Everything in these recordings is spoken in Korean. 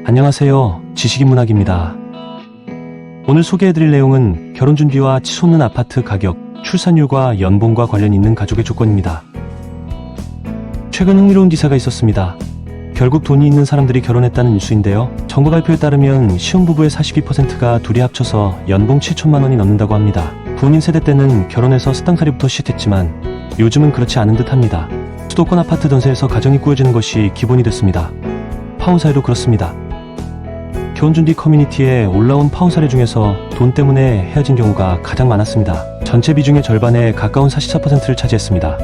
안녕하세요. 지식인문학입니다. 오늘 소개해드릴 내용은 결혼 준비와 치솟는 아파트 가격, 출산율과 연봉과 관련 있는 가족의 조건입니다. 최근 흥미로운 기사가 있었습니다. 결국 돈이 있는 사람들이 결혼했다는 뉴스인데요. 정부 발표에 따르면 신혼부부의 42%가 둘이 합쳐서 연봉 7천만 원이 넘는다고 합니다. 부모님 세대 때는 결혼해서 스땅살이부터 시작했지만 요즘은 그렇지 않은 듯합니다. 수도권 아파트 전세에서 가정이 꾸려지는 것이 기본이 됐습니다. 파혼 사례도 그렇습니다. 결혼 준비 커뮤니티에 올라온 파혼 사례 중에서 돈 때문에 헤어진 경우가 가장 많았습니다. 전체 비중의 절반에 가까운 44%를 차지했습니다.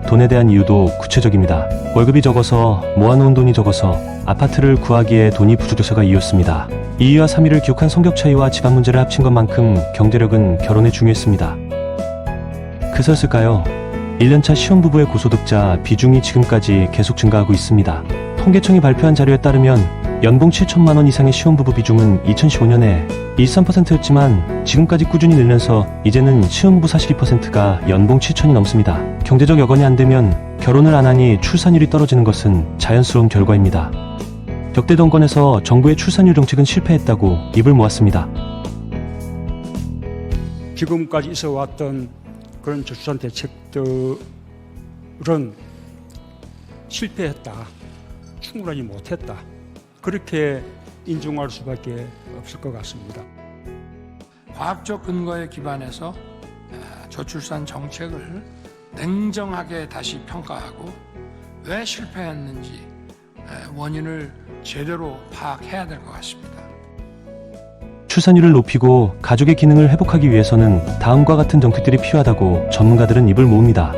돈에 대한 이유도 구체적입니다. 월급이 적어서 모아놓은 돈이 적어서 아파트를 구하기에 돈이 부족해서가 이유였습니다. 2위와 3위를 기록한 성격 차이와 집안 문제를 합친 것만큼 경제력은 결혼에 중요했습니다. 그래서였을까요? 1년차 신혼부부의 고소득자 비중이 지금까지 계속 증가하고 있습니다. 통계청이 발표한 자료에 따르면 연봉 7천만 원 이상의 신혼부부 비중은 2015년에 23%였지만 지금까지 꾸준히 늘면서 이제는 신혼부부 42%가 연봉 7천이 넘습니다. 경제적 여건이 안 되면 결혼을 안 하니 출산율이 떨어지는 것은 자연스러운 결과입니다. 역대 정권에서 정부의 출산율 정책은 실패했다고 입을 모았습니다. 지금까지 있어왔던 그런 저출산 대책들은 실패했다, 충분하지 못했다, 그렇게 인정할 수밖에 없을 것 같습니다. 과학적 근거에 기반해서 저출산 정책을 냉정하게 다시 평가하고 왜 실패했는지 원인을 제대로 파악해야 될 것 같습니다. 출산율을 높이고 가족의 기능을 회복하기 위해서는 다음과 같은 정책들이 필요하다고 전문가들은 입을 모읍니다.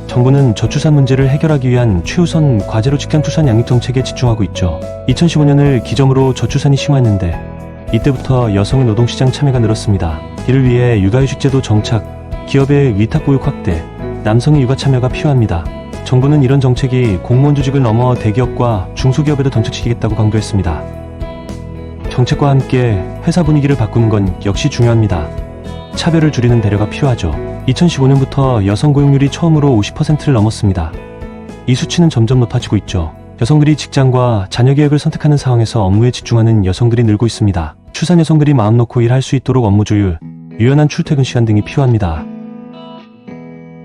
정부는 저출산 문제를 해결하기 위한 최우선 과제로 직장 출산 양육 정책에 집중하고 있죠. 2015년을 기점으로 저출산이 심화했는데 이때부터 여성의 노동시장 참여가 늘었습니다. 이를 위해 육아휴직제도 정착, 기업의 위탁보육 확대, 남성의 육아 참여가 필요합니다. 정부는 이런 정책이 공무원 조직을 넘어 대기업과 중소기업에도 던져지겠다고 강조했습니다. 정책과 함께 회사 분위기를 바꾸는 건 역시 중요합니다. 차별을 줄이는 배려가 필요하죠. 2015년부터 여성 고용률이 처음으로 50%를 넘었습니다. 이 수치는 점점 높아지고 있죠. 여성들이 직장과 자녀 계획을 선택하는 상황에서 업무에 집중하는 여성들이 늘고 있습니다. 출산 여성들이 마음 놓고 일할 수 있도록 업무 조율, 유연한 출퇴근 시간 등이 필요합니다.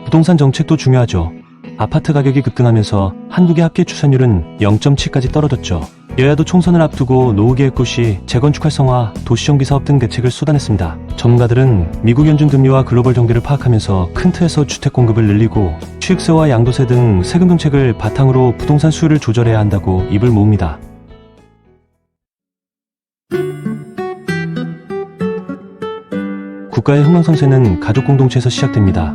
부동산 정책도 중요하죠. 아파트 가격이 급등하면서 한국의 합계 출산율은 0.7까지 떨어졌죠. 여야도 총선을 앞두고 노후계획 고시, 재건축 활성화, 도시정비 사업 등 대책을 쏟아냈습니다. 전문가들은 미국 연준 금리와 글로벌 경기를 파악하면서 큰 틀에서 주택 공급을 늘리고 취득세와 양도세 등 세금 정책을 바탕으로 부동산 수요를 조절해야 한다고 입을 모읍니다. 국가의 흥망성쇠는 가족 공동체에서 시작됩니다.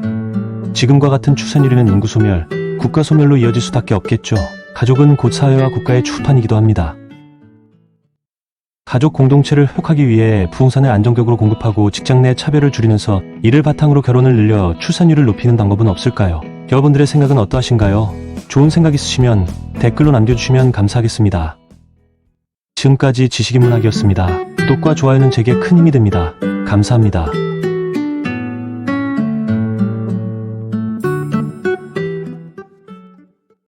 지금과 같은 출산율에는 인구 소멸, 국가 소멸로 이어질 수밖에 없겠죠. 가족은 곧 사회와 국가의 추판이기도 합니다. 가족 공동체를 회복하기 위해 부동산을 안정적으로 공급하고 직장 내 차별을 줄이면서 이를 바탕으로 결혼을 늘려 출산율을 높이는 방법은 없을까요? 여러분들의 생각은 어떠하신가요? 좋은 생각 있으시면 댓글로 남겨주시면 감사하겠습니다. 지금까지 지식인문학이었습니다. 구독과 좋아요는 제게 큰 힘이 됩니다. 감사합니다.